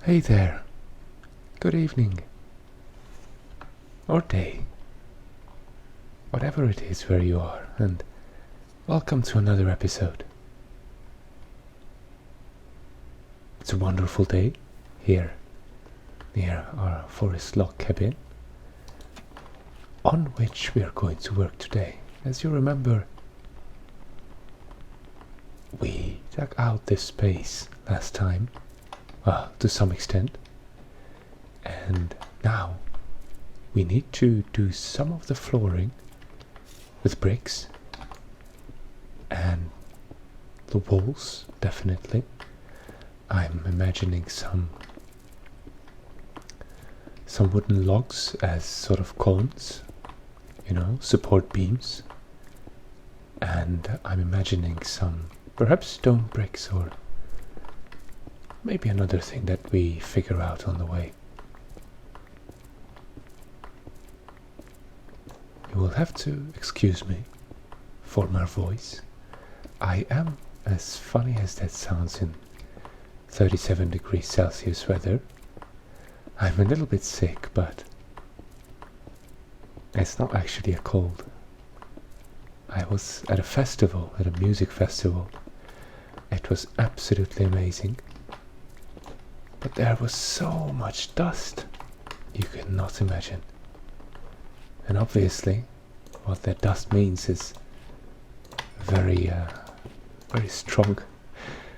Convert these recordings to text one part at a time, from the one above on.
Hey there, good evening, or day, whatever it is where you are, and welcome to another episode. It's a wonderful day here near our forest log cabin, on which we are going to work today. As you remember, we dug out this space last time, well, to some extent, and now we need to do some of the flooring with bricks and the walls, definitely. I'm imagining some wooden logs as sort of columns, support beams, and I'm imagining some perhaps stone bricks or maybe another thing that we figure out on the way. You will have to excuse me for my voice. I am, as funny as that sounds, in 37 degrees Celsius weather. I'm a little bit sick, but it's not actually a cold. I was at a festival, at a music festival. It was absolutely amazing. But there was so much dust, you cannot imagine. And obviously, what that dust means is very strong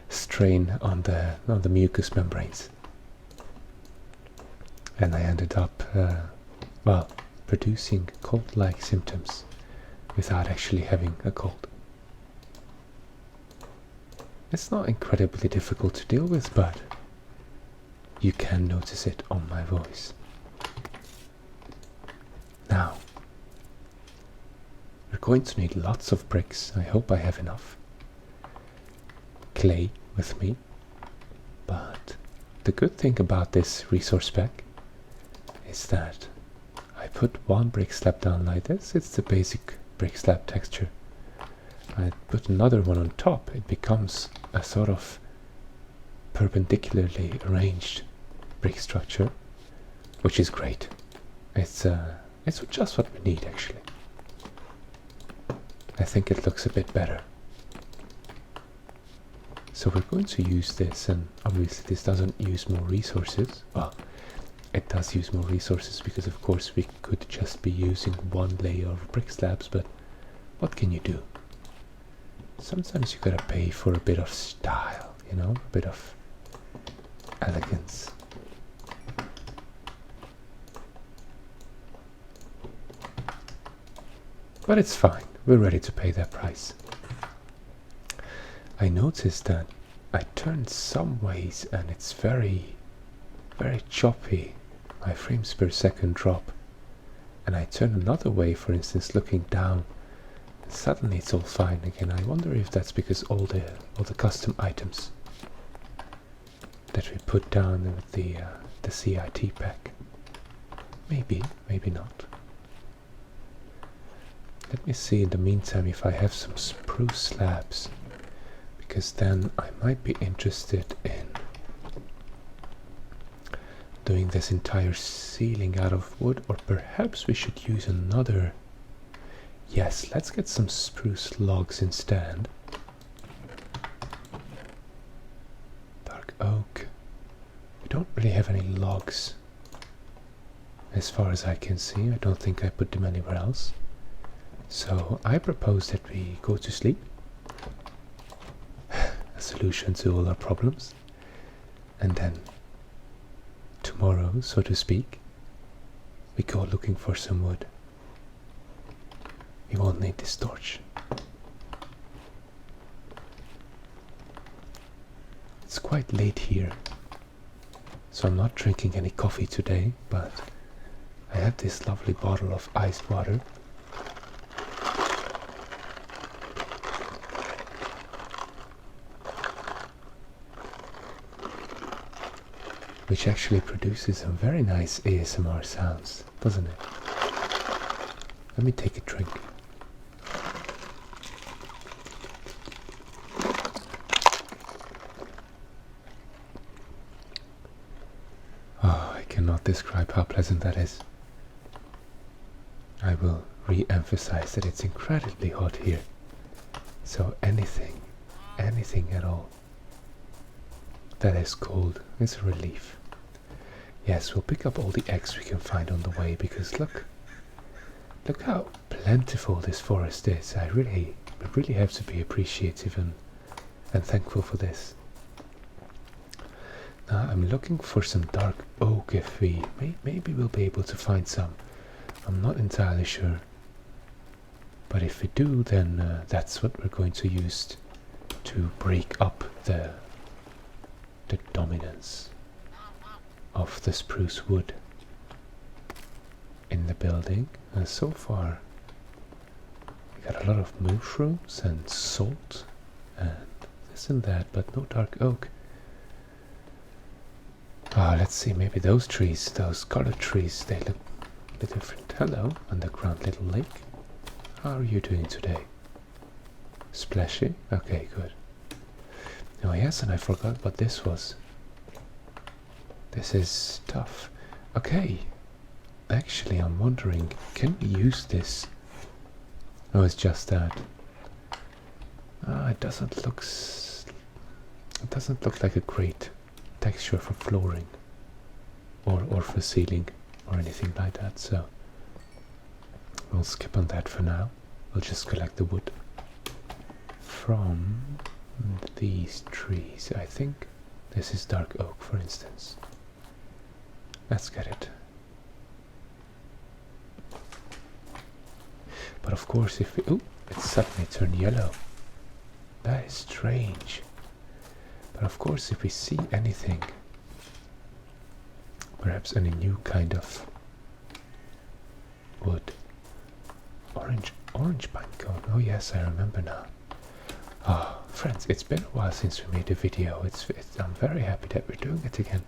strain on the mucous membranes. And I ended up, producing cold-like symptoms without actually having a cold. It's not incredibly difficult to deal with, but you can notice it on my voice. Now, we're going to need lots of bricks. I hope I have enough clay with me. But the good thing about this resource pack is that I put one brick slab down like this. It's the basic brick slab texture. I put another one on top. It becomes a sort of perpendicularly arranged brick structure, which is great. It's just what we need, actually. I think it looks a bit better. So we're going to use this, and obviously this doesn't use more resources. Well, it does use more resources because of course we could just be using one layer of brick slabs, but what can you do? Sometimes you gotta pay for a bit of style, a bit of elegance. But it's fine, we're ready to pay that price. I noticed that I turned some ways and it's very, very choppy. My frames per second drop. And I turn another way, for instance, looking down, and suddenly it's all fine again. I wonder if that's because all the custom items that we put down with the CIT pack. Maybe, maybe not. Let me see in the meantime if I have some spruce slabs, because then I might be interested in doing this entire ceiling out of wood, or perhaps we should use another. Yes, let's get some spruce logs instead. Dark oak. We don't really have any logs as far as I can see. I don't think I put them anywhere else. So I propose that we go to sleep. A solution to all our problems. And then tomorrow, so to speak, we go looking for some wood. We won't need this torch. It's quite late here, so I'm not drinking any coffee today, but I have this lovely bottle of iced water. Which actually produces some very nice ASMR sounds, doesn't it? Let me take a drink. cannot describe how pleasant that is. I will re-emphasize that it's incredibly hot here. So anything at all that is cold is a relief. Yes, we'll pick up all the eggs we can find on the way, because look how plentiful this forest is. I really have to be appreciative and thankful for this. Now I'm looking for some dark oak. If we maybe we'll be able to find some. I'm not entirely sure, but if we do, then that's what we're going to use to break up the dominance of the spruce wood in the building. And so far we got a lot of mushrooms and salt and this and that, but no dark oak. Let's see, maybe those trees, those colored trees, they look a bit different. Hello, underground little lake. How are you doing today? Splashy? Okay, good. Oh yes, and I forgot what this was. This is tough. Okay. Actually, I'm wondering, can we use this? No, it's just that. It doesn't look like a great texture for flooring or for ceiling or anything like that, so we'll skip on that for now. We'll just collect the wood from these trees. I think this is dark oak, for instance. Let's get it. But of course, if we... Oh, it suddenly turned yellow. That is strange. But of course, if we see anything, perhaps any new kind of wood. Orange pinecone. Oh yes, I remember now. Friends, it's been a while since we made a video. I'm very happy that we're doing it again.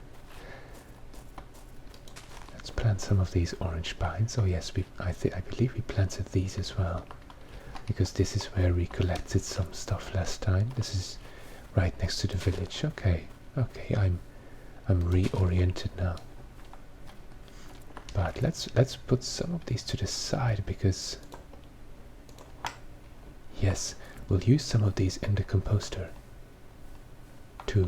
Let's plant some of these orange pines. Oh yes, I believe we planted these as well, because this is where we collected some stuff last time. This is right next to the village. Okay, I'm reoriented now. But let's put some of these to the side, because yes, we'll use some of these in the composter to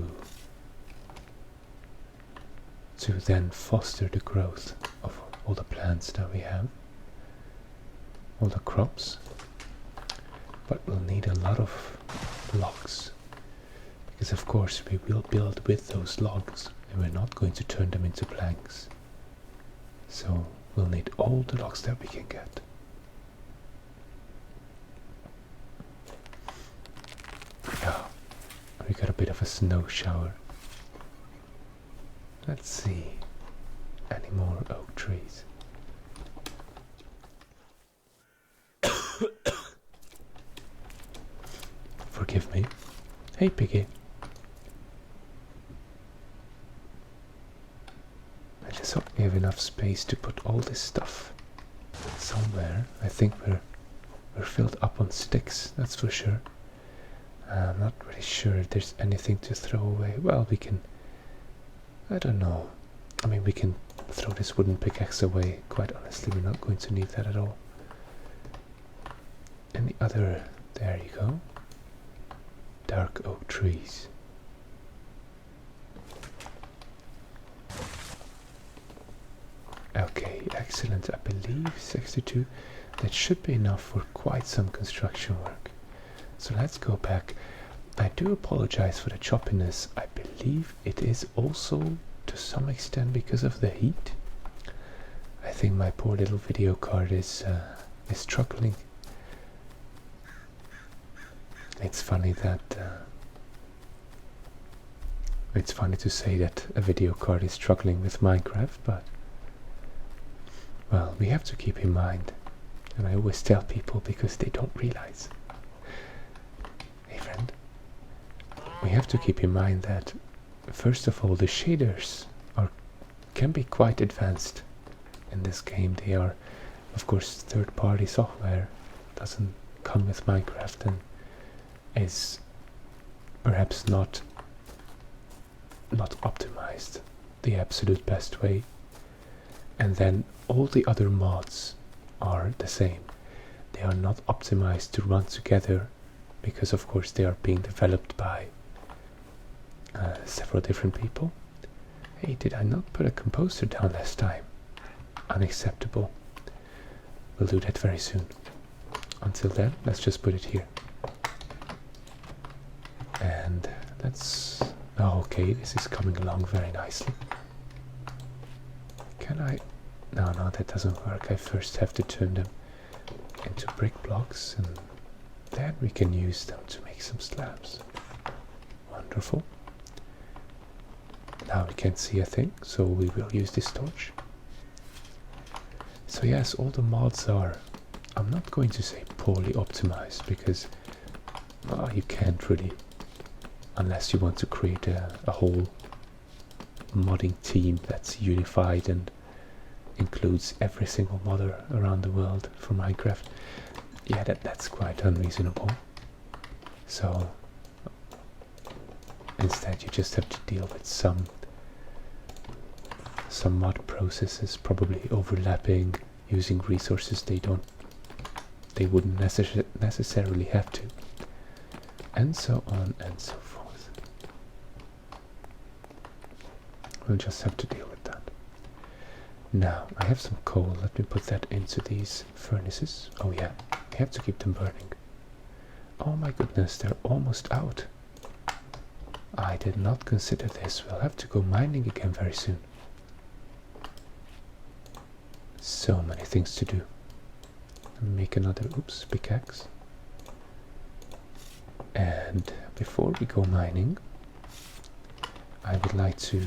then foster the growth of all the plants that we have, all the crops. But we'll need a lot of logs, because of course we will build with those logs and we're not going to turn them into planks. So we'll need all the logs that we can get. We got a bit of a snow shower. Let's see, any more oak trees? Forgive me. Hey, Piggy. I just hope we have enough space to put all this stuff somewhere. I think we're filled up on sticks, that's for sure. I'm not really sure if there's anything to throw away. Well, we can... I don't know. I mean, we can throw this wooden pickaxe away. Quite honestly, we're not going to need that at all. Any other... There you go. Dark oak trees. Okay, excellent. I believe 62. That should be enough for quite some construction work. So let's go back. I do apologize for the choppiness. I believe it is also to some extent because of the heat. I think my poor little video card is struggling. It's funny that it's funny to say that a video card is struggling with Minecraft, but well, we have to keep in mind, and I always tell people because they don't realize. Hey friend, we have to keep in mind that first of all, the shaders can be quite advanced in this game. They are, of course, third-party software, doesn't come with Minecraft, and is perhaps not optimized the absolute best way And then all the other mods are the same. They are not optimized to run together because of course they are being developed by several different people. Hey, did I not put a composer down last time? Unacceptable. We'll do that very soon. Until then, let's just put it here. And let's... Oh, okay, this is coming along very nicely. Can I... No, that doesn't work. I first have to turn them into brick blocks and then we can use them to make some slabs. Wonderful. Now we can't see a thing, so we will use this torch. So yes, all the mods are, I'm not going to say poorly optimized, because well, you can't really, unless you want to create a whole modding team that's unified and includes every single modder around the world for Minecraft. Yeah, that's quite unreasonable. So instead you just have to deal with some mod processes, probably overlapping, using resources they wouldn't necessarily have to, and so on and so forth. We'll just have to deal with that. Now, I have some coal. Let me put that into these furnaces. Oh yeah, we have to keep them burning. Oh my goodness, they're almost out. I did not consider this. We'll have to go mining again very soon. So many things to do. Make another, pickaxe. And before we go mining, I would like to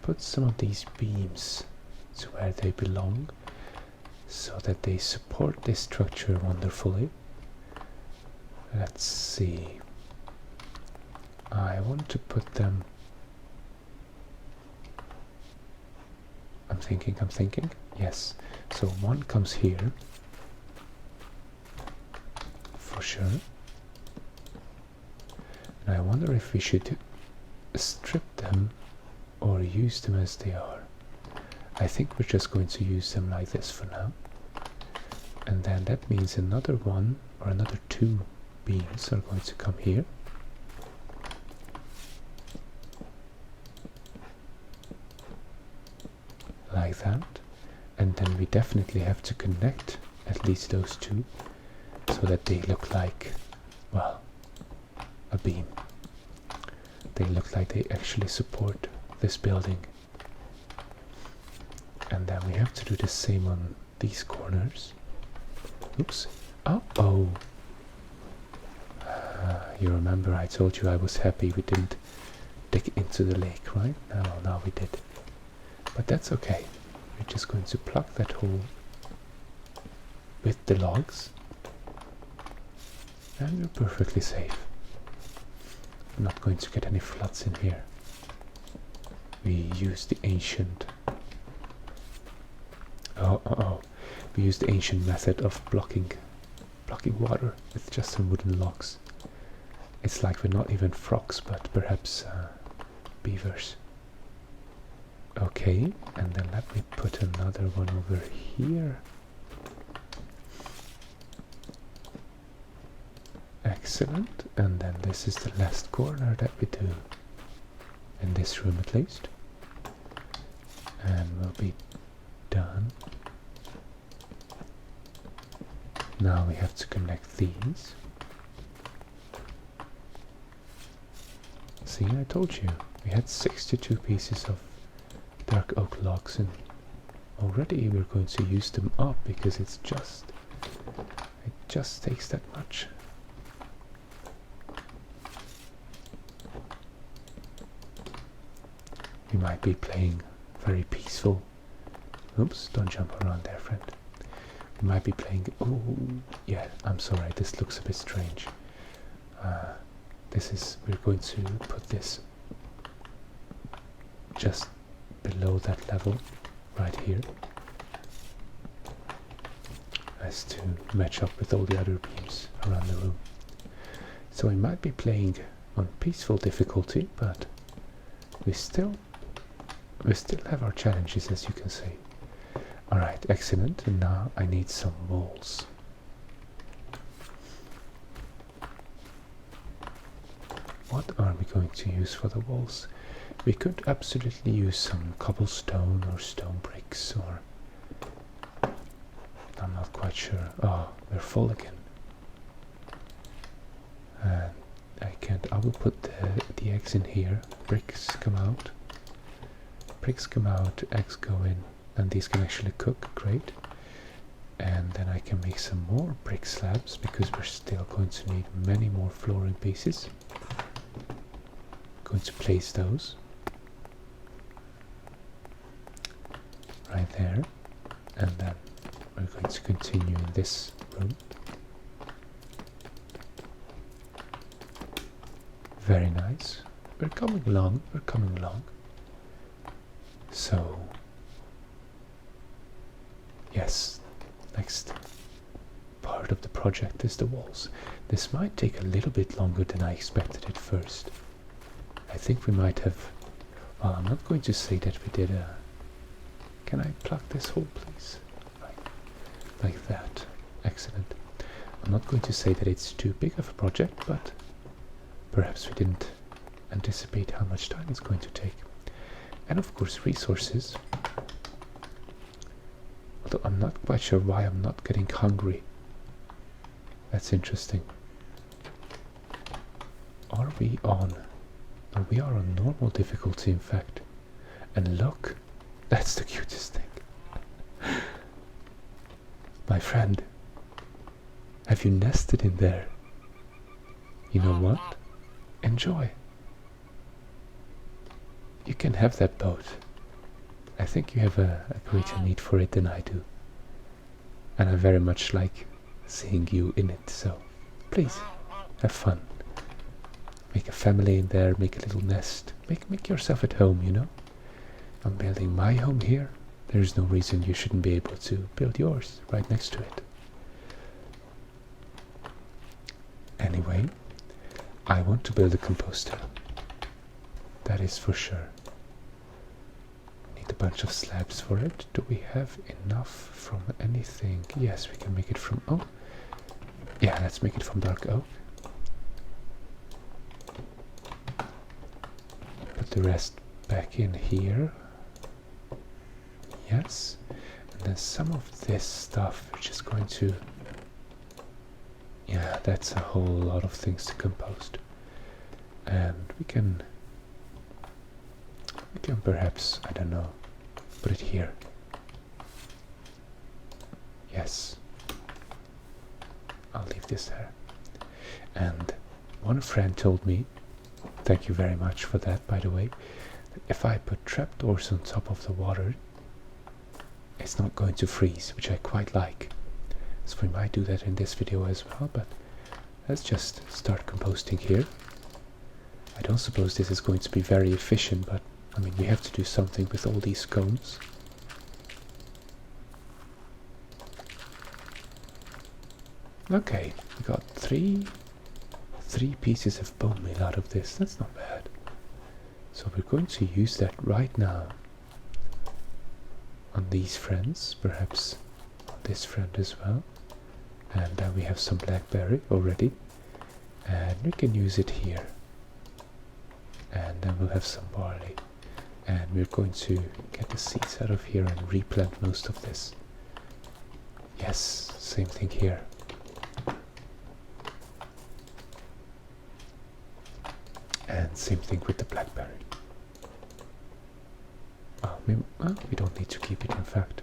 put some of these beams to where they belong, so that they support this structure wonderfully. Let's see. I want to put them... I'm thinking. Yes. So one comes here. For sure. And I wonder if we should strip them or use them as they are. I think we're just going to use them like this for now. And then that means another one or another two beams are going to come here. Like that. And then we definitely have to connect at least those two so that they look like, well, a beam. They look like they actually support this building. And then we have to do the same on these corners. Oops. Oh. You remember I told you I was happy we didn't dig into the lake, right? Now we did. But that's okay. We're just going to plug that hole with the logs. And we're perfectly safe. I'm not going to get any floods in here. We use the ancient... We use the ancient method of blocking water with just some wooden logs. It's like we're not even frogs, but perhaps beavers. Okay, and then let me put another one over here. Excellent, and then this is the last corner that we do in this room at least. And we'll be done. Now we have to connect these. See, I told you, we had 62 pieces of dark oak logs and already we're going to use them up because it just takes that much. You might be playing very peaceful. Oops, don't jump around there, friend. You might be playing... Oh, yeah, I'm sorry, this looks a bit strange. We're going to put this just below that level, right here, as to match up with all the other beams around the room. So we might be playing on peaceful difficulty, but we still we still have our challenges, as you can see. Alright, excellent. And now I need some walls. What are we going to use for the walls? We could absolutely use some cobblestone or stone bricks, or I'm not quite sure. Oh, we're full again. And I will put the eggs in here. Bricks come out. Bricks come out, eggs go in, and these can actually cook, great. And then I can make some more brick slabs, because we're still going to need many more flooring pieces. Going to place those right there, and then we're going to continue in this room. Very nice. We're coming along, we're coming along. So, yes, next part of the project is the walls. This might take a little bit longer than I expected at first. I think we might have, well, I'm not going to say that we did a, can I plug this hole please? Like that, excellent. I'm not going to say that it's too big of a project, but perhaps we didn't anticipate how much time it's going to take. And of course resources. Although I'm not quite sure why I'm not getting hungry. That's interesting. Are we on? No, we are on normal difficulty in fact. And look, that's the cutest thing. My friend, have you nested in there? You know what? Enjoy. You can have that boat. I think you have a greater need for it than I do. And I very much like seeing you in it, so please, have fun. Make a family in there, make a little nest. Make yourself at home, you know? I'm building my home here. There's no reason you shouldn't be able to build yours right next to it. Anyway, I want to build a composter. That is for sure. Need a bunch of slabs for it. Do we have enough from anything? Yes, we can make it from oak. Yeah, let's make it from dark oak. Put the rest back in here. Yes. And then some of this stuff we're just going to... Yeah, that's a whole lot of things to compost. And we can perhaps, I don't know, put it here. Yes. I'll leave this there. And one friend told me, thank you very much for that by the way, that if I put trapdoors on top of the water, it's not going to freeze, which I quite like. So we might do that in this video as well, but let's just start composting here. I don't suppose this is going to be very efficient, but I mean, we have to do something with all these cones. Okay, we got three pieces of bone meal out of this. That's not bad. So we're going to use that right now on these friends, perhaps on this friend as well. And then we have some blackberry already, and we can use it here. And then we'll have some barley, and we're going to get the seeds out of here and replant most of this. Yes, same thing here. And same thing with the blackberry. Oh, we don't need to keep it, in fact.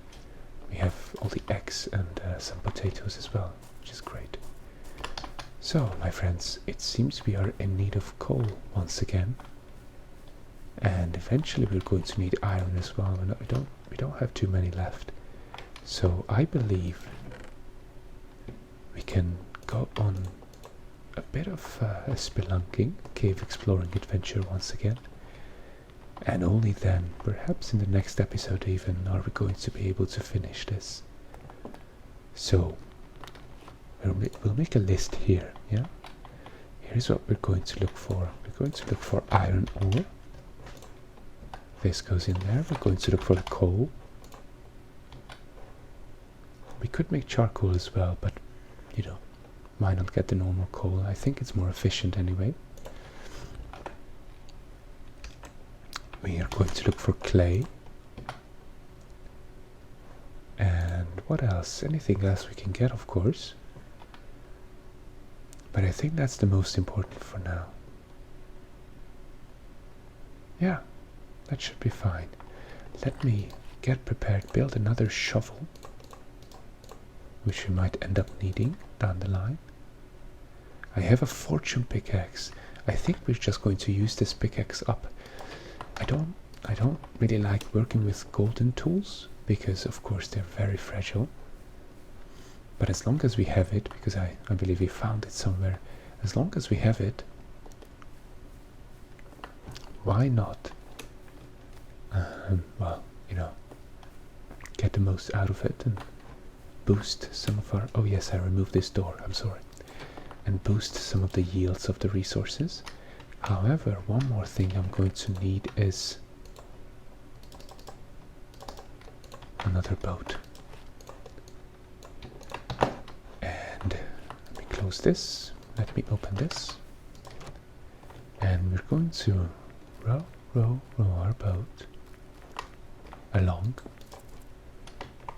We have all the eggs and some potatoes as well, which is great. So, my friends, it seems we are in need of coal once again. And eventually we're going to need iron as well, and we don't have too many left. So I believe we can go on a bit of a spelunking, cave exploring adventure once again. And only then, perhaps in the next episode even, are we going to be able to finish this. So, we'll make a list here, yeah? Here's what we're going to look for. We're going to look for iron ore. This goes in there. We're going to look for the coal. We could make charcoal as well, but you know, why not get the normal coal? I think it's more efficient anyway. We are going to look for clay. And what else? Anything else we can get, of course. But I think that's the most important for now. Yeah, that should be fine. Let me get prepared, build another shovel, which we might end up needing down the line. I have a fortune pickaxe. I think we're just going to use this pickaxe up. I don't really like working with golden tools because of course they're very fragile. But as long as we have it, because I believe we found it somewhere, as long as we have it, why not? Well, you know, get the most out of it and boost some of our... Oh yes, I removed this door, I'm sorry. And boost some of the yields of the resources. However, one more thing I'm going to need is another boat. And let me close this. Let me open this. And we're going to row our boat along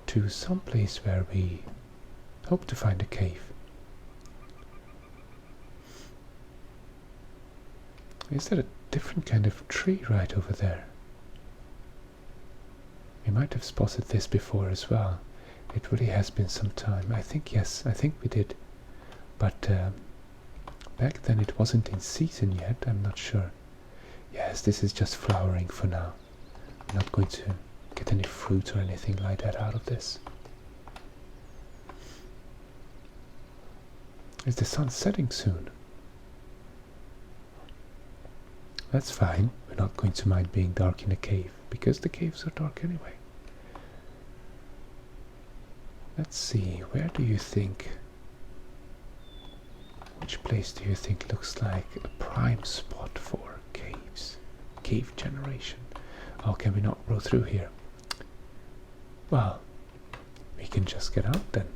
to some place where we hope to find a cave. Is that a different kind of tree right over there? We might have spotted this before as well. It really has been some time. I think, yes, I think we did. But back then it wasn't in season yet, I'm not sure. Yes, this is just flowering for now. I'm not going to get any fruit or anything like that out of this. Is the sun setting soon? That's fine. We're not going to mind being dark in a cave, because the caves are dark anyway. Let's see, where do you think... Which place do you think looks like a prime spot for caves? Cave generation. Oh, can we not row through here? Well, we can just get out then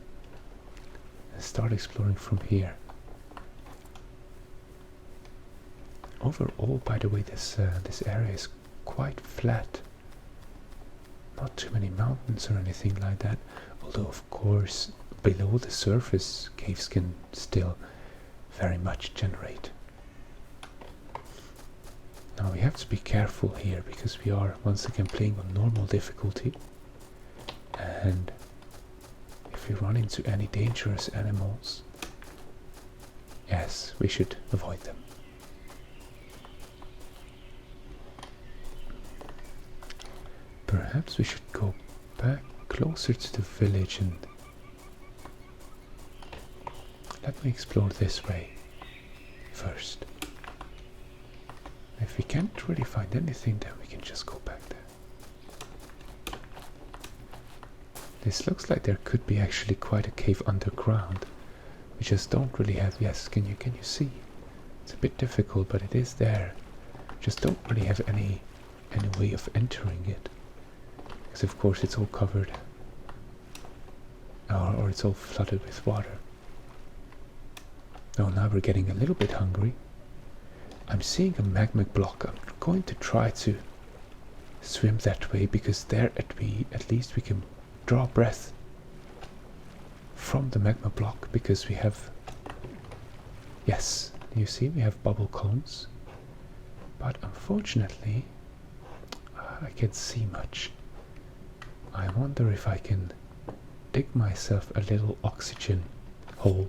and start exploring from here. Overall, by the way, this area is quite flat. Not too many mountains or anything like that. Although, of course, below the surface, caves can still very much generate. Now we have to be careful here because we are once again playing on normal difficulty. And if we run into any dangerous animals, yes, we should avoid them. Perhaps we should go back closer to the village and let me explore this way first. If we can't really find anything, then we can just go back there. This looks like there could be actually quite a cave underground. We just don't really have... Yes, can you see? It's a bit difficult, but it is there. Just don't really have any way of entering it. Because of course it's all covered. Or it's all flooded with water. Oh, now we're getting a little bit hungry. I'm seeing a magma block. I'm going to try to swim that way because there at least we can draw breath from the magma block because we have... Yes, you see we have bubble cones. But unfortunately, I can't see much. I wonder if I can dig myself a little oxygen hole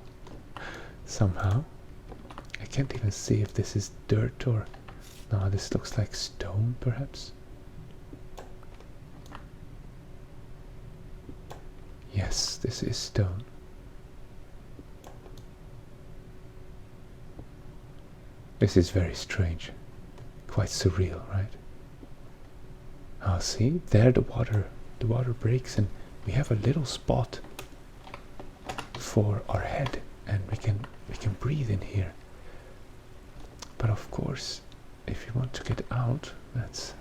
somehow. I can't even see if this is dirt or... No, this looks like stone perhaps. Yes, this is stone. This is very strange. Quite surreal, right? Oh, see? There the water breaks and we have a little spot for our head and we can breathe in here. But of course, if you want to get out, that's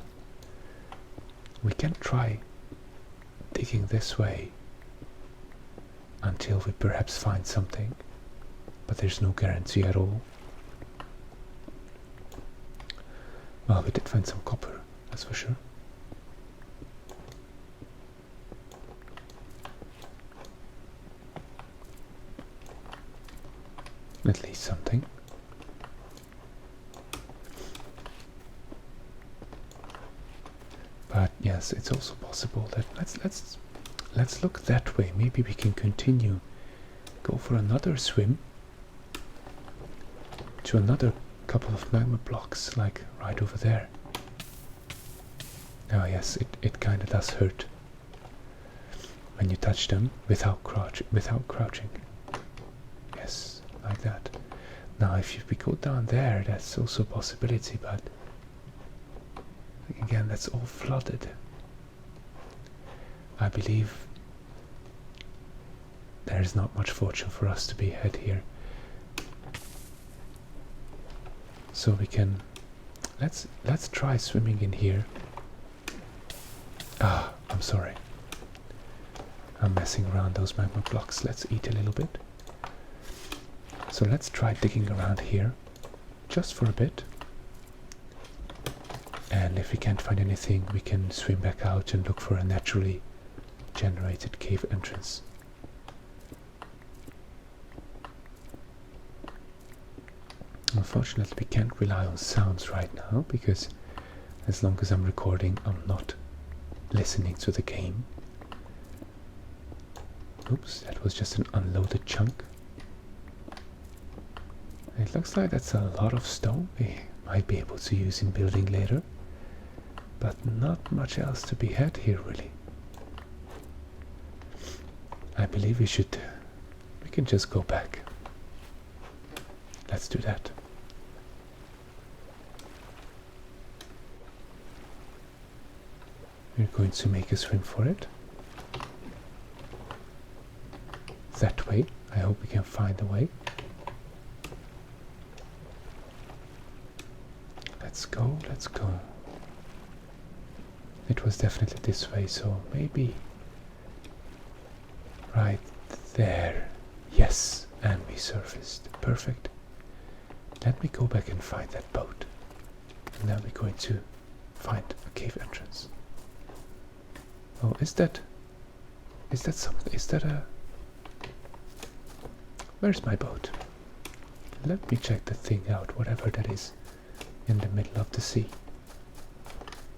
We can try digging this way until we perhaps find something, but there's no guarantee at all. Well, we did find some copper, that's for sure. At least something. But yes, it's also possible that let's look that way. Maybe we can continue, go for another swim to another couple of magma blocks, like right over there. Oh yes, it kind of does hurt when you touch them without crouching. Yes, like that. Now if we go down there, that's also a possibility, but again, that's all flooded. I believe there is not much fortune for us to be ahead here. So we can let's try swimming in here. Ah, I'm sorry. I'm messing around those magma blocks. Let's eat a little bit. So let's try digging around here just for a bit. And if we can't find anything, we can swim back out and look for a naturally generated cave entrance. Unfortunately, we can't rely on sounds right now, because as long as I'm recording, I'm not listening to the game. Oops, that was just an unloaded chunk. It looks like that's a lot of stone we might be able to use in building later, but not much else to be had here, really. I believe we can just go back. Let's do that. We're going to make a swim for it. That way. I hope we can find a way. Let's go, let's go. It was definitely this way, so maybe right there. Yes, and we surfaced. Perfect. Let me go back and find that boat. And then we're going to find a cave entrance. Oh, is that something? Is that a... Where's my boat? Let me check the thing out, whatever that is in the middle of the sea.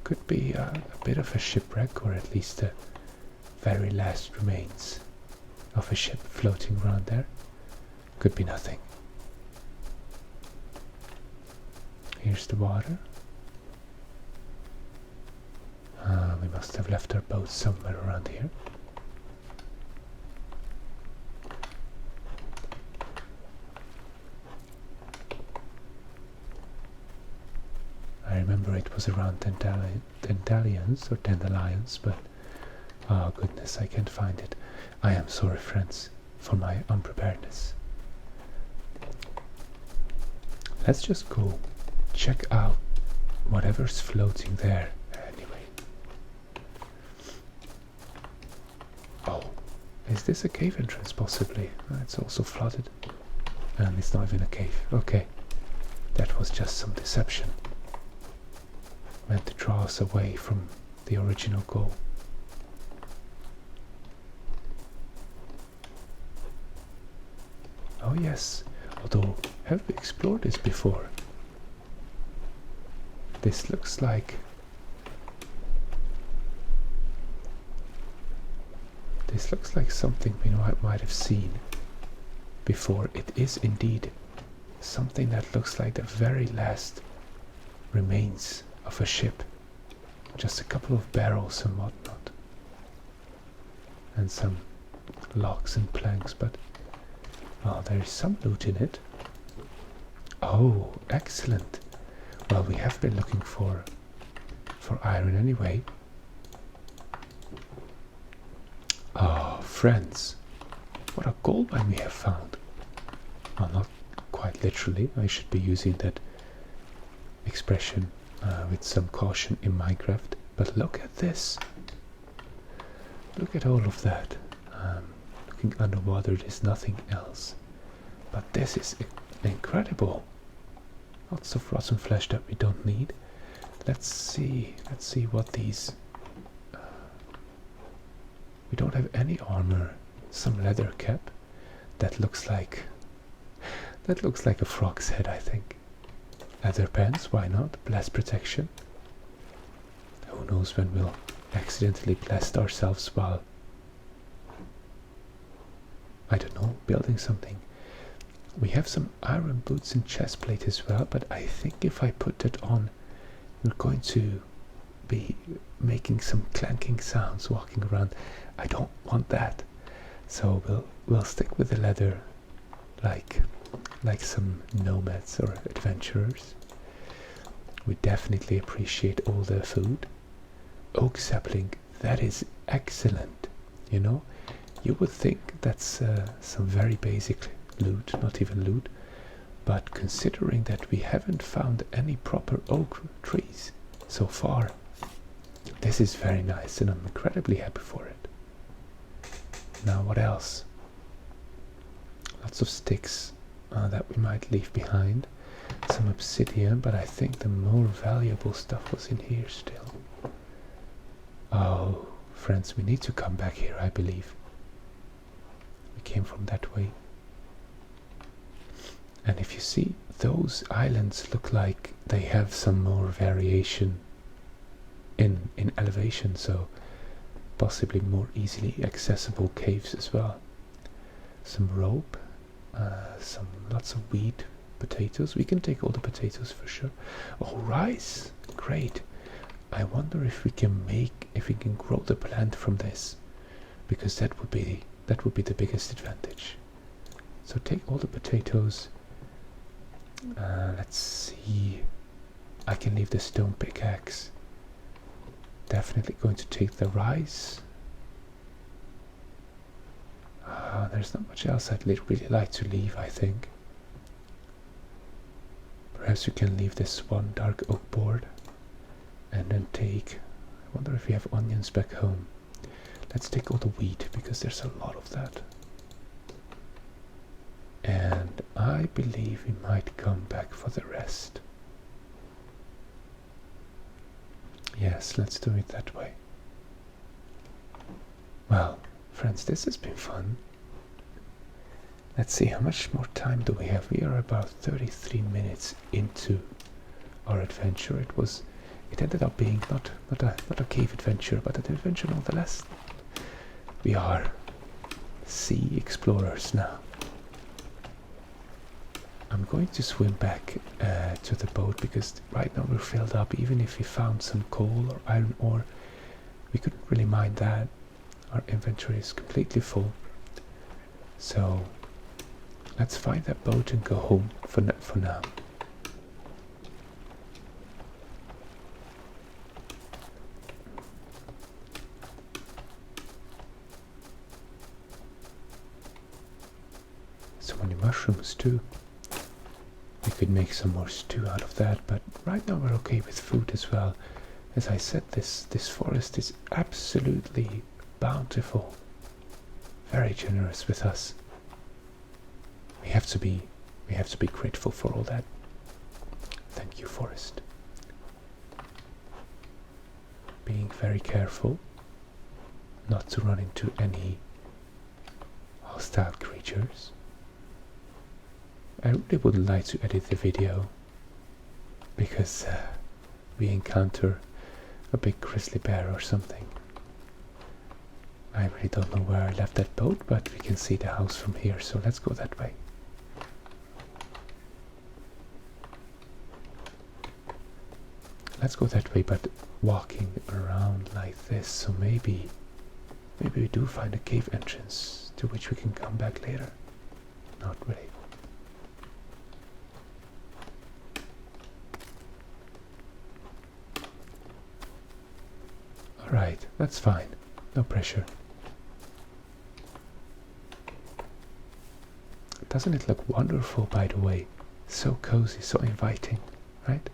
Could be a bit of a shipwreck, or at least the very last remains of a ship floating around there. Could be nothing. Here's the water. We must have left our boat somewhere around here. I remember it was around Dandelions, but oh goodness, I can't find it. I am sorry, friends, for my unpreparedness. Let's just go check out whatever's floating there. Anyway. Oh, is this a cave entrance possibly? It's also flooded. And it's not even a cave. Okay. That was just some deception. Meant to draw us away from the original goal. Oh yes, although have we explored this before? This looks like something we might have seen before. It is indeed something that looks like the very last remains of a ship. Just a couple of barrels and whatnot. And some logs and planks, but well, there is some loot in it. Oh, excellent. Well, we have been looking for iron anyway. Oh, friends, what a gold mine we have found. Well, not quite literally. I should be using that expression with some caution in Minecraft. But look at this. Look at all of that. Looking underwater, there's nothing else. But this is incredible. Lots of rotten flesh that we don't need. Let's see what these... we don't have any armor. Some leather cap. That looks like a frog's head, I think. Leather pants, why not? Blast protection. Who knows when we'll accidentally blast ourselves while, I don't know, building something. We have some iron boots and chest plate as well, but I think if I put that on, we're going to be making some clanking sounds walking around. I don't want that. So we'll stick with the leather, like some nomads or adventurers. We definitely appreciate all the food. Oak sapling, that is excellent. You know, you would think that's some very basic loot, not even loot, but considering that we haven't found any proper oak trees so far, this is very nice and I'm incredibly happy for it. Now what else? Lots of sticks that we might leave behind. Some obsidian, but I think the more valuable stuff was in here still. Oh, friends, we need to come back here, I believe. We came from that way. And if you see, those islands look like they have some more variation in elevation, so possibly more easily accessible caves as well. Some rope, lots of wheat, potatoes. We can take all the potatoes for sure. Oh, rice! Great. I wonder if we can grow the plant from this, because that would be the biggest advantage. So take all the potatoes. Let's see. I can leave the stone pickaxe. Definitely going to take the rice. There's not much else I'd really like to leave, I think. Perhaps we can leave this one dark oak board. And then take... I wonder if we have onions back home. Let's take all the wheat, because there's a lot of that. And I believe we might come back for the rest. Yes, let's do it that way. Well, friends, this has been fun. Let's see, how much more time do we have? We are about 33 minutes into our adventure. It ended up being not a cave adventure, but an adventure nonetheless. We are sea explorers now. I'm going to swim back to the boat, because right now we're filled up. Even if we found some coal or iron ore, we couldn't really mind that. Our inventory is completely full. So let's find that boat and go home for now. So many mushrooms too. We could make some more stew out of that, but right now we're okay with food as well. As I said, this forest is absolutely bountiful, very generous with us. We have to be grateful for all that. Thank you, forest. Being very careful not to run into any hostile creatures. I really would like to edit the video, because we encounter a big grizzly bear or something. I really don't know where I left that boat, but we can see the house from here, so let's go that way. Let's go that way, but walking around like this, so maybe we do find a cave entrance to which we can come back later. Not really. Alright, that's fine. No pressure. Doesn't it look wonderful, by the way? So cozy, so inviting, right?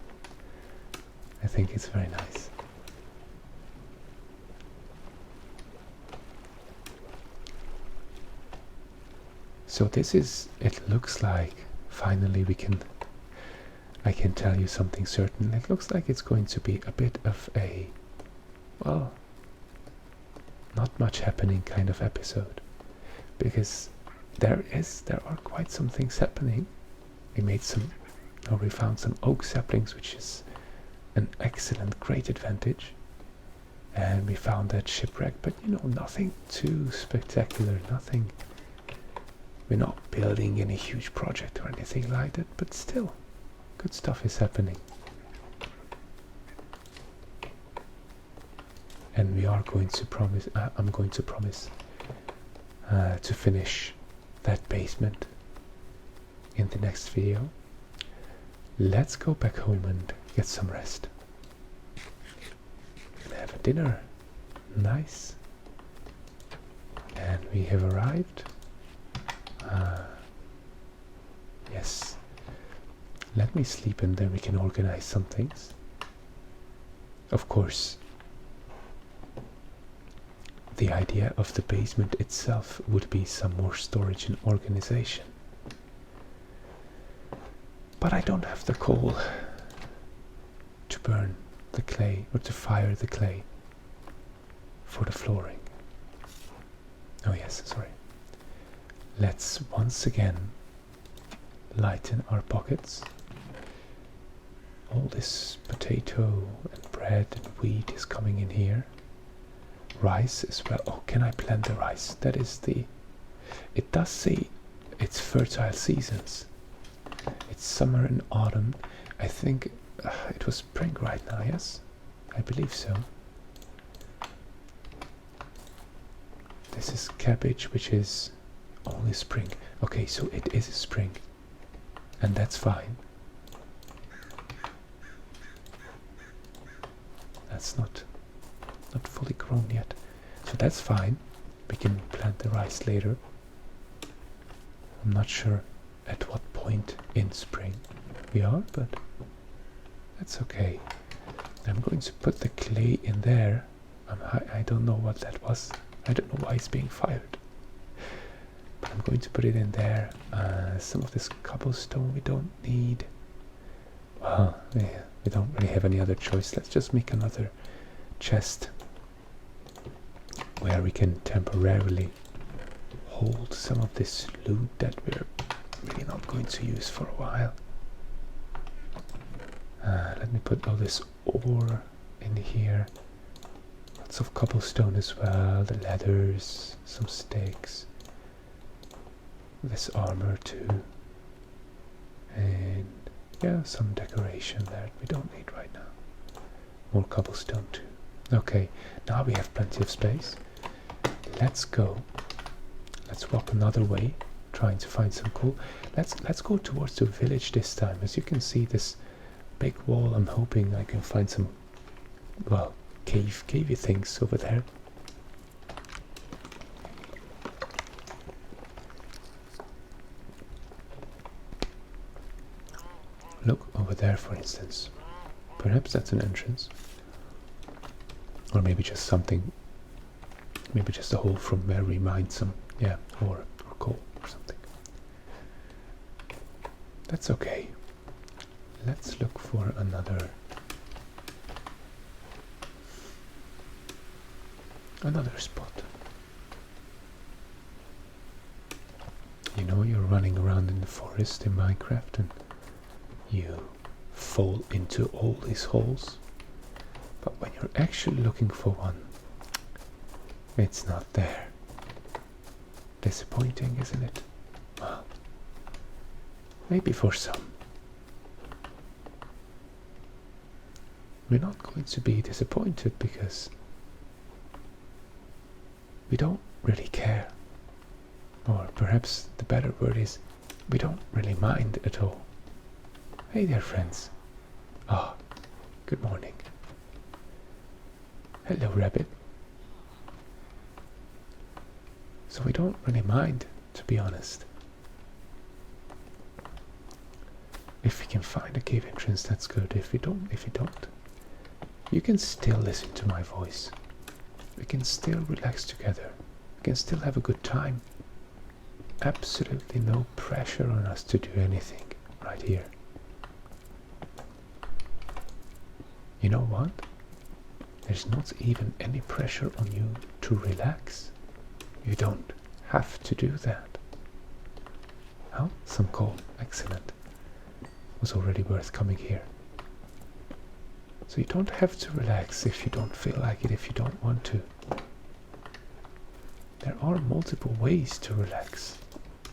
I think it's very nice. So this is, it looks like, finally I can tell you something certain. It looks like it's going to be a bit of a, well, not much happening kind of episode. Because there are quite some things happening. We found some oak saplings, which is an excellent, great advantage. And we found that shipwreck, but you know, nothing too spectacular, nothing. We're not building any huge project or anything like that, but still, good stuff is happening. And we are going to promise, I'm going to promise to finish that basement in the next video. Let's go back home and get some rest. And have a dinner. Nice. And we have arrived. Yes. Let me sleep and then we can organize some things. Of course, the idea of the basement itself would be some more storage and organization. But I don't have the coal to burn the clay or to fire the clay for the flooring. Oh yes, sorry. Let's once again lighten our pockets. All this potato and bread and wheat is coming in here. Rice as well. Oh, can I plant the rice? That is the... It does say it's fertile seasons. It's summer and autumn. I think it was spring right now, yes? I believe so. This is cabbage, which is only spring. Okay, so it is spring. And that's fine. That's not fully grown yet. So that's fine. We can plant the rice later. I'm not sure at what point in spring we are, but that's okay. I'm going to put the clay in there. I don't know what that was. I don't know why it's being fired. But I'm going to put it in there. Some of this cobblestone we don't need. Well, yeah, we don't really have any other choice. Let's just make another chest where we can temporarily hold some of this loot that we're really not going to use for a while. Let me put all this ore in here. Lots of cobblestone as well, the ladders, some stakes, this armor too, and yeah, some decoration that we don't need right now. More cobblestone too. Okay, now we have plenty of space. Let's go. Let's walk another way, trying to find some coal. Let's go towards the village this time. As you can see, this big wall. I'm hoping I can find some, well, cavey things over there. Look over there, for instance. Perhaps that's an entrance, or maybe just something. Maybe just a hole from where we mined some, yeah, or coal or something. That's okay. Let's look for another spot. You know, you're running around in the forest in Minecraft and you fall into all these holes, but when you're actually looking for one, it's not there. Disappointing, isn't it? Well, maybe for some. We're not going to be disappointed because we don't really care. Or perhaps the better word is, we don't really mind at all. Hey there, friends. Ah, good morning. Hello, rabbit. So we don't really mind, to be honest. If we can find a cave entrance, that's good. If we don't, you can still listen to my voice. We can still relax together. We can still have a good time. absolutely no pressure on us to do anything right here. You know what? There's not even any pressure on you to relax. You don't have to do that. Oh, some coal. Excellent. Was already worth coming here. So you don't have to relax if you don't feel like it, if you don't want to. There are multiple ways to relax.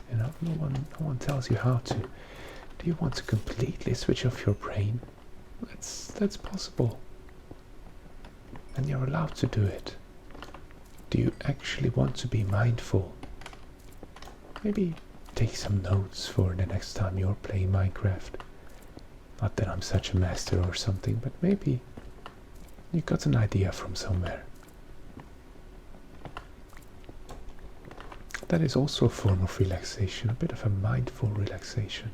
You know, no one tells you how to. Do you want to completely switch off your brain? That's possible. And you're allowed to do it. Do you actually want to be mindful? Maybe take some notes for the next time you're playing Minecraft. Not that I'm such a master or something, but maybe you got an idea from somewhere. That is also a form of relaxation, a bit of a mindful relaxation.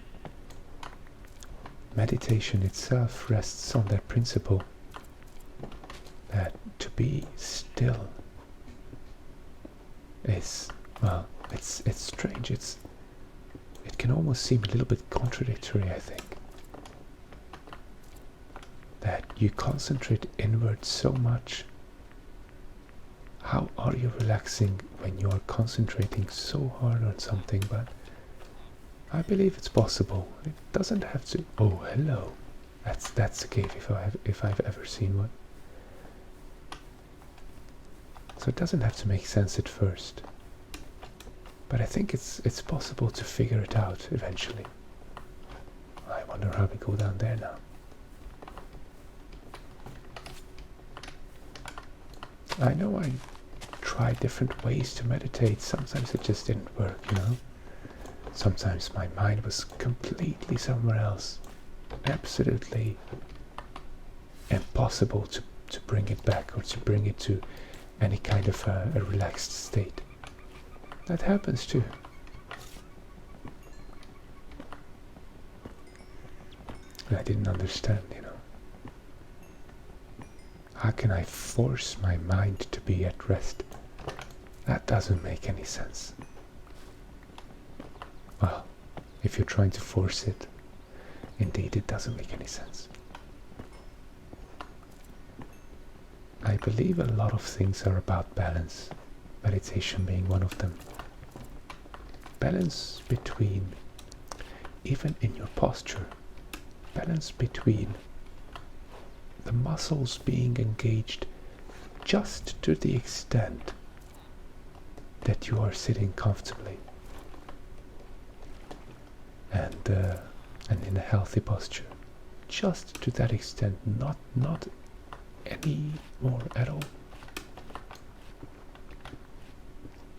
Meditation itself rests on that principle that to be still is, well, it's strange. It can almost seem a little bit contradictory, I think. That you concentrate inward so much. How are you relaxing when you are concentrating so hard on something? But I believe it's possible. It doesn't have to. Oh, hello. That's a cave if I've ever seen one. So it doesn't have to make sense at first. But I think it's possible to figure it out eventually. I wonder how we go down there now. I know I tried different ways to meditate. Sometimes it just didn't work, you know. Sometimes my mind was completely somewhere else. Absolutely impossible to bring it back or to bring it to any kind of a relaxed state. That happens too. And I didn't understand, you know. How can I force my mind to be at rest? That doesn't make any sense. Well, if you're trying to force it, indeed it doesn't make any sense. I believe a lot of things are about balance, meditation being one of them. Balance between, even in your posture, balance between the muscles being engaged just to the extent that you are sitting comfortably and in a healthy posture, just to that extent, not any more at all.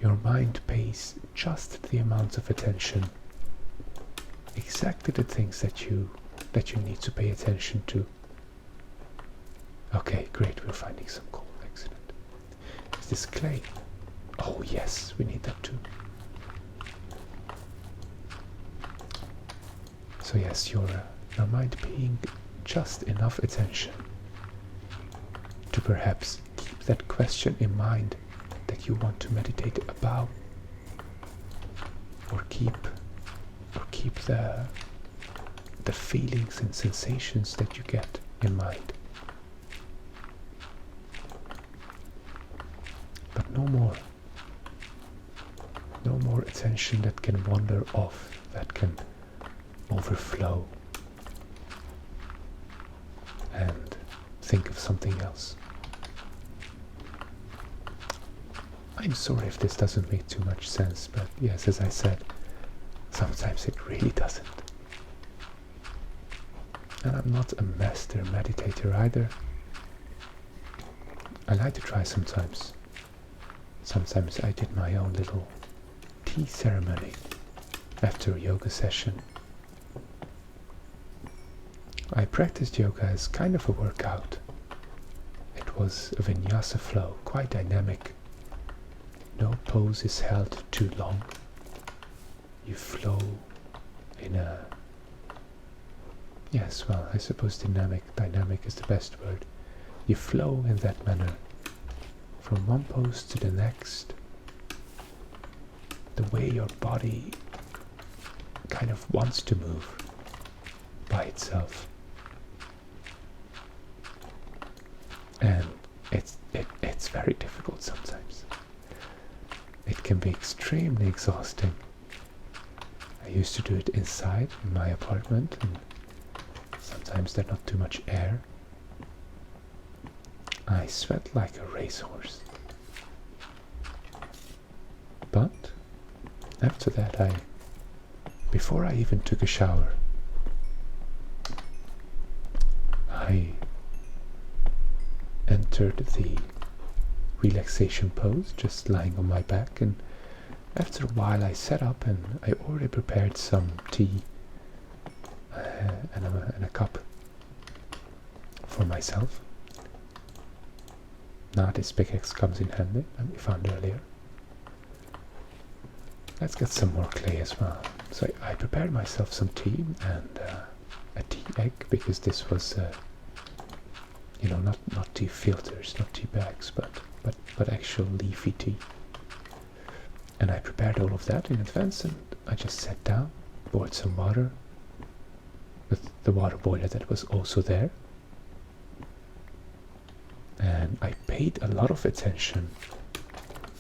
Your mind pays just the amount of attention, exactly the things that you need to pay attention to. Okay, great, we're finding some coal. Excellent. Is this clay? Oh yes, we need that too. So yes, your mind paying just enough attention to perhaps keep that question in mind that you want to meditate about, or keep the feelings and sensations that you get in mind. But no more attention that can wander off, that can overflow and think of something else. I'm sorry if this doesn't make too much sense, but yes, as I said, sometimes it really doesn't. And I'm not a master meditator either. I like to try sometimes. Sometimes I did my own little tea ceremony after a yoga session. I practiced yoga as kind of a workout. It was a vinyasa flow, quite dynamic. No pose is held too long. You flow in a... Yes, well, I suppose dynamic is the best word. You flow in that manner, from one pose to the next. The way your body kind of wants to move by itself. And it's very difficult sometimes. It can be extremely exhausting. I used to do it inside in my apartment, and sometimes there's not too much air. I sweat like a racehorse. But after that, before I even took a shower, I entered the relaxation pose, just lying on my back, and after a while I sat up and I already prepared some tea and a cup for myself. Now this pickaxe comes in handy, that we found earlier. Let's get some more clay as well. So I prepared myself some tea and a tea egg, because this was you know, not tea filters, not tea bags, but actual leafy tea. And I prepared all of that in advance, and I just sat down, poured some water with the water boiler that was also there. And I paid a lot of attention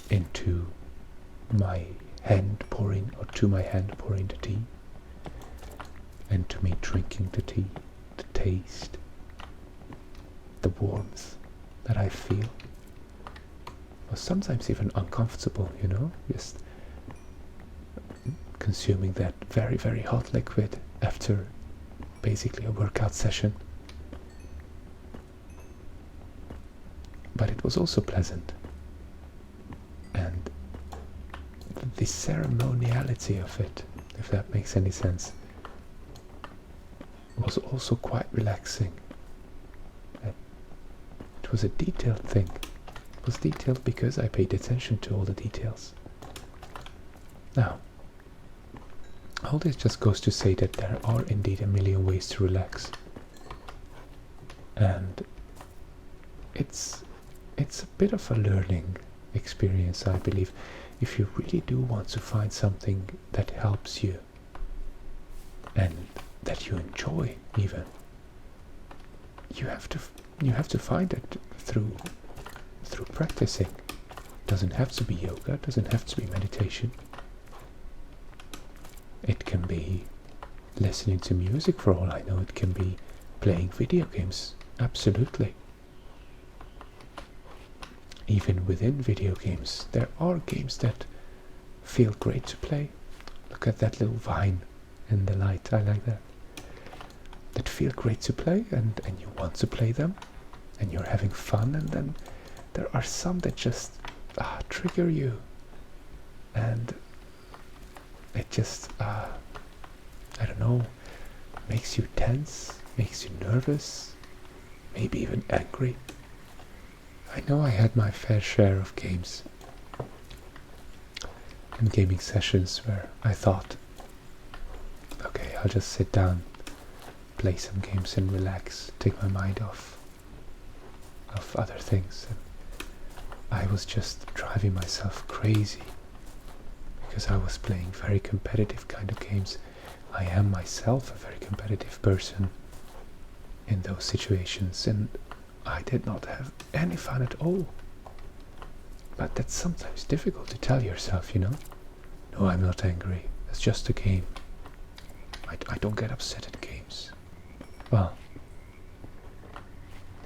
into my hand pouring, or to my hand pouring the tea, and to me drinking the tea, the taste, the warmth that I feel. Was sometimes even uncomfortable, you know, just consuming that very, very hot liquid after basically a workout session. But it was also pleasant, and the ceremoniality of it, if that makes any sense, was also quite relaxing. It was a detailed thing. It was detailed because I paid attention to all the details. Now, all this just goes to say that there are indeed a million ways to relax, and it's a bit of a learning experience, I believe. If you really do want to find something that helps you and that you enjoy, even, you have to find it through practicing. It doesn't have to be yoga, it doesn't have to be meditation. It can be listening to music, for all I know. It can be playing video games, absolutely. Even within video games, there are games that feel great to play. Look at that little vine in the light, I like that. That feel great to play, and you want to play them, and you're having fun, and then there are some that just trigger you, and it just, I don't know, makes you tense, makes you nervous, maybe even angry. I know I had my fair share of games and gaming sessions where I thought, okay, I'll just sit down, play some games and relax, take my mind off of other things. And I was just driving myself crazy because I was playing very competitive kind of games. I am myself a very competitive person in those situations, and I did not have any fun at all. But that's sometimes difficult to tell yourself, you know. No, I'm not angry. It's just a game. I don't get upset at games. Well,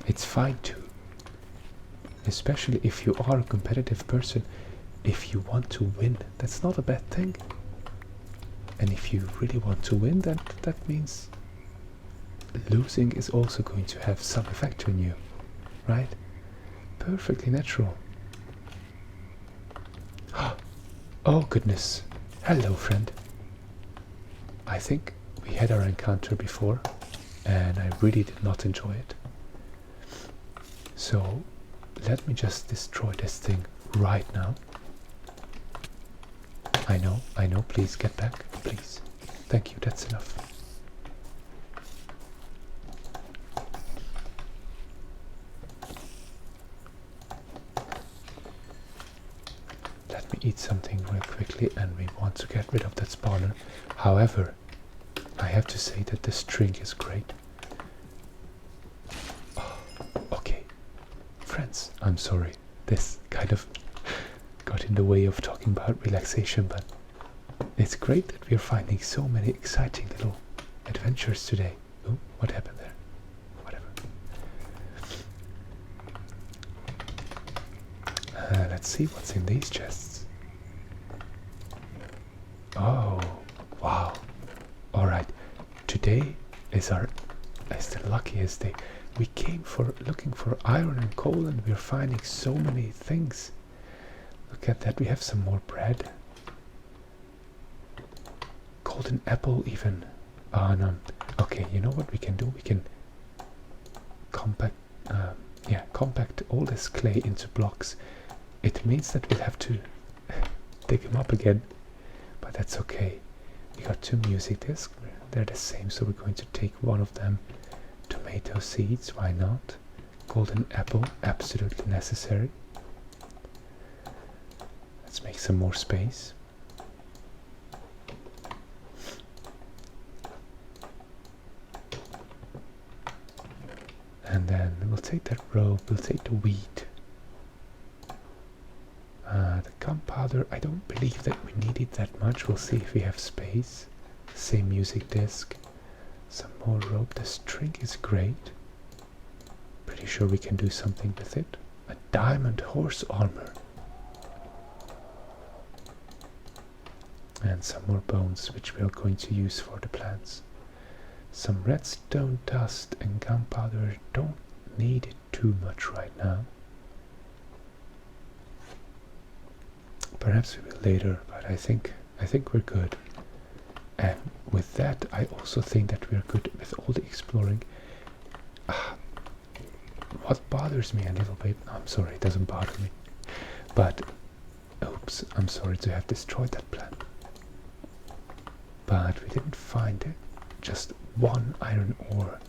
it's fine too. Especially if you are a competitive person. If you want to win, that's not a bad thing. And if you really want to win, then that means losing is also going to have some effect on you, right? Perfectly natural. Oh goodness. Hello, friend. I think we had our encounter before, and I really did not enjoy it. So let me just destroy this thing right now. I know, please get back, please. Thank you, that's enough. Let me eat something real quickly, and we want to get rid of that spawner. However, I have to say that the string is great. Oh, okay, friends, I'm sorry. This kind of got in the way of talking about relaxation, but it's great that we're finding so many exciting little adventures today. Oh, what happened there? Whatever. Let's see what's in these chests. Oh, wow. Alright, today is the luckiest day. We came looking for iron and coal, and we're finding so many things. Look at that, we have some more bread. Golden apple even. Oh no. Okay, you know what we can do? We can compact all this clay into blocks. It means that we'll have to dig them up again, but that's okay. We got 2 music discs. They're the same, so we're going to take one of them. Tomato seeds, why not? Golden apple, absolutely necessary. Let's make some more space. And then we'll take that rope, we'll take the wheat. The gunpowder, I don't believe that we need it that much. We'll see if we have space. Same music disc. Some more rope. The string is great. Pretty sure we can do something with it. A diamond horse armor. And some more bones, which we are going to use for the plants. Some redstone dust and gunpowder. Don't need it too much right now. Perhaps we will later, but I think we're good. And with that, I also think that we're good with all the exploring. What bothers me a little bit, I'm sorry, it doesn't bother me, but oops, I'm sorry to have destroyed that plant. But we didn't find it, just 1 iron ore.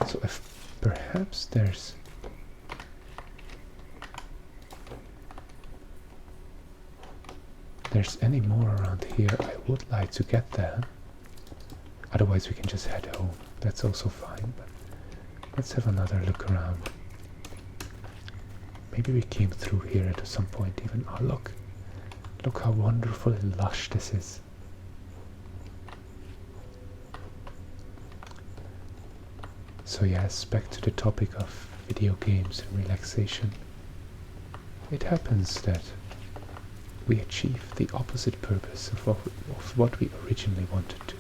So if perhaps there's any more around here, I would like to get them. Otherwise we can just head home. That's also fine, but let's have another look around. Maybe we came through here at some point even. Oh, look how wonderful and lush this is. So yes, back to the topic of video games and relaxation. It happens that we achieve the opposite purpose of what we originally wanted to.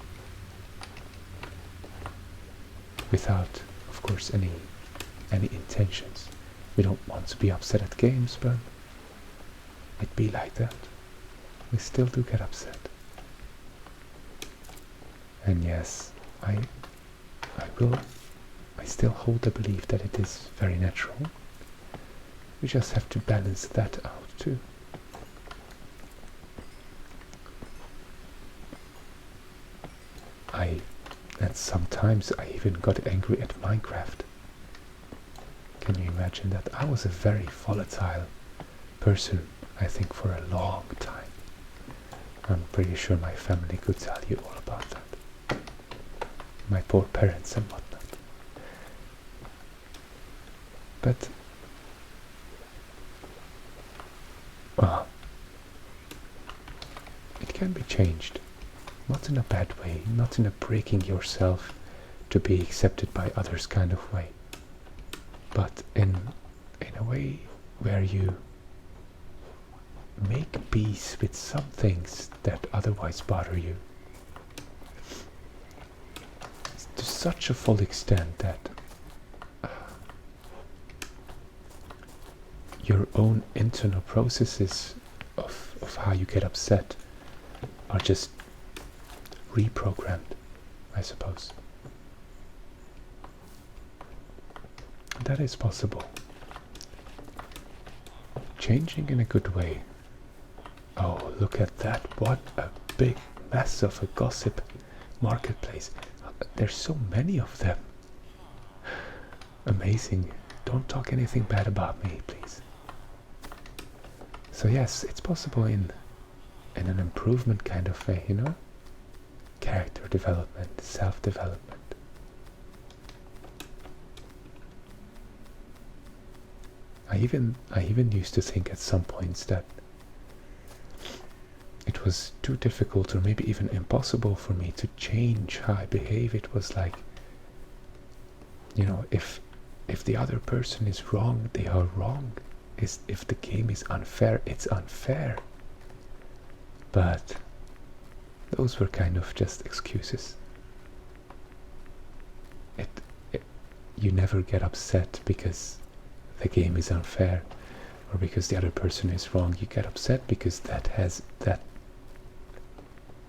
Without, of course, any intentions. We don't want to be upset at games, but it be like that. We still do get upset. And yes, I still hold the belief that it is very natural. We just have to balance that out too. And sometimes I even got angry at Minecraft. Can you imagine that? I was a very volatile person, I think, for a long time. I'm pretty sure my family could tell you all about that. My poor parents and whatnot. But well, it can be changed. Not in a bad way, not in a breaking yourself to be accepted by others kind of way, but in a way where you make peace with some things that otherwise bother you. To such a full extent that your own internal processes of how you get upset are just reprogrammed, I suppose. That is possible. Changing in a good way. Oh, look at that. What a big mess of a gossip marketplace. There's so many of them. Amazing. Don't talk anything bad about me, please. So yes, it's possible in an improvement kind of way, you know? Character development, self-development. I even used to think at some points that it was too difficult or maybe even impossible for me to change how I behave. It was like, you know, if the other person is wrong, they are wrong. If the game is unfair, it's unfair. But those were kind of just excuses. You never get upset because the game is unfair or because the other person is wrong. You get upset because that has that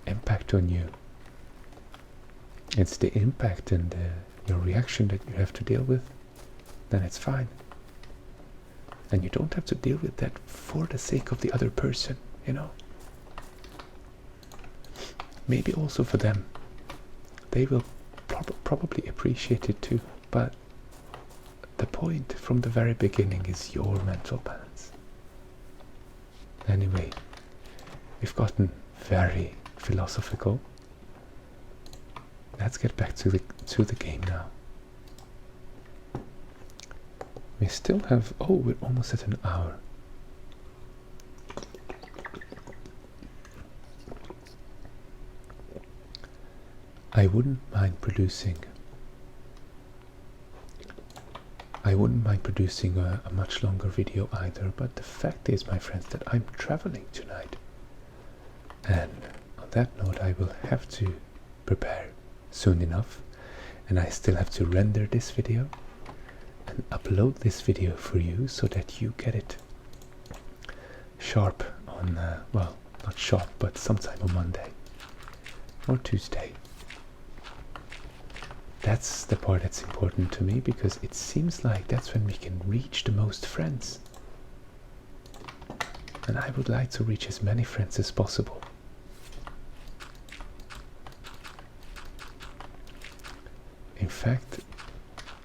impact on you. It's the impact and your reaction that you have to deal with. Then it's fine. And you don't have to deal with that for the sake of the other person, you know. Maybe also for them. They will probably appreciate it too, but the point from the very beginning is your mental balance. Anyway, we've gotten very philosophical. Let's get back to the game now. We still have, oh, we're almost at an hour. I wouldn't mind producing a much longer video either, but the fact is, my friends, that I'm traveling tonight. And on that note, I will have to prepare soon enough, and I still have to render this video and upload this video for you so that you get it sharp on, well, not sharp, but sometime on Monday or Tuesday. That's the part that's important to me, because it seems like that's when we can reach the most friends. And I would like to reach as many friends as possible. In fact,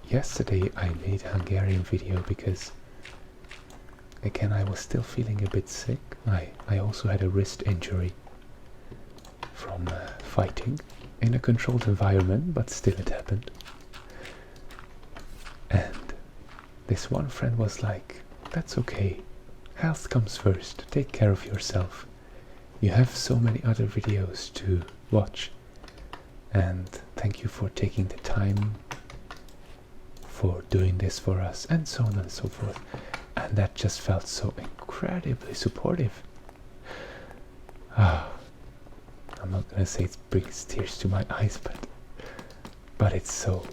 yesterday I made a Hungarian video because, again, I was still feeling a bit sick. I also had a wrist injury from fighting in a controlled environment, but still it happened. And this one friend was like, that's okay, health comes first, take care of yourself. You have so many other videos to watch, and thank you for taking the time for doing this for us, and so on and so forth. And that just felt so incredibly supportive. I'm not gonna say it brings tears to my eyes, but it's so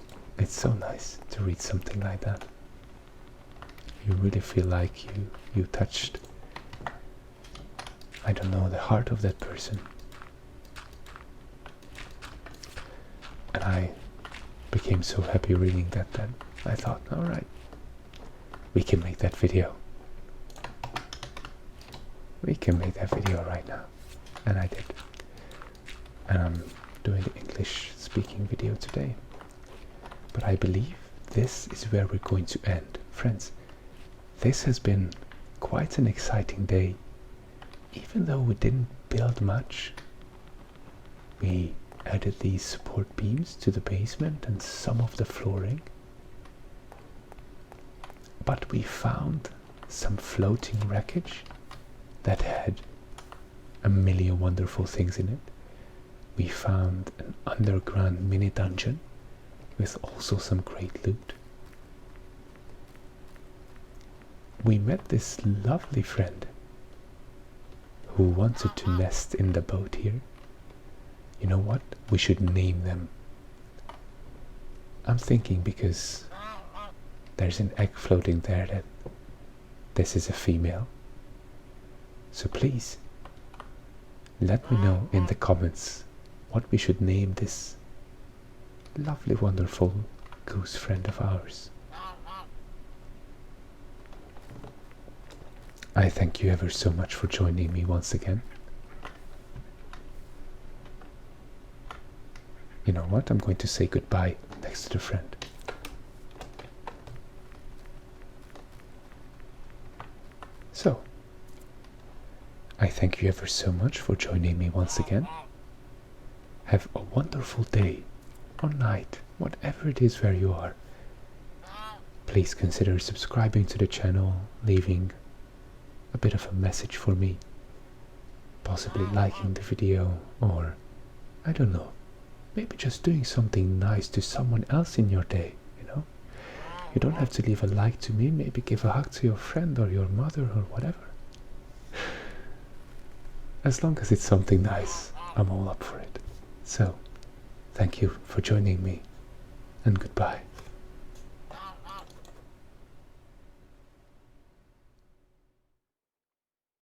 nice to read something like that. You really feel like you touched, I don't know, the heart of that person. And I became so happy reading that I thought, alright, we can make that video. We can make that video right now. And I did. And I'm doing the English speaking video today. But I believe this is where we're going to end. Friends, this has been quite an exciting day. Even though we didn't build much, we added these support beams to the basement and some of the flooring. But we found some floating wreckage that had a million wonderful things in it. We found an underground mini dungeon with also some great loot. We met this lovely friend who wanted to nest in the boat here. You know what? We should name them. I'm thinking, because there's an egg floating there, that this is a female. So please, let me know in the comments what we should name this lovely, wonderful goose friend of ours. I thank you ever so much for joining me once again. You know what? I'm going to say goodbye next to the friend. So, I thank you ever so much for joining me once again. Have a wonderful day or night, whatever it is where you are. Please consider subscribing to the channel, leaving a bit of a message for me, possibly liking the video, or I don't know, maybe just doing something nice to someone else in your day, you know. You don't have to leave a like to me, maybe give a hug to your friend or your mother or whatever. As long as it's something nice, I'm all up for it. So, thank you for joining me, and goodbye.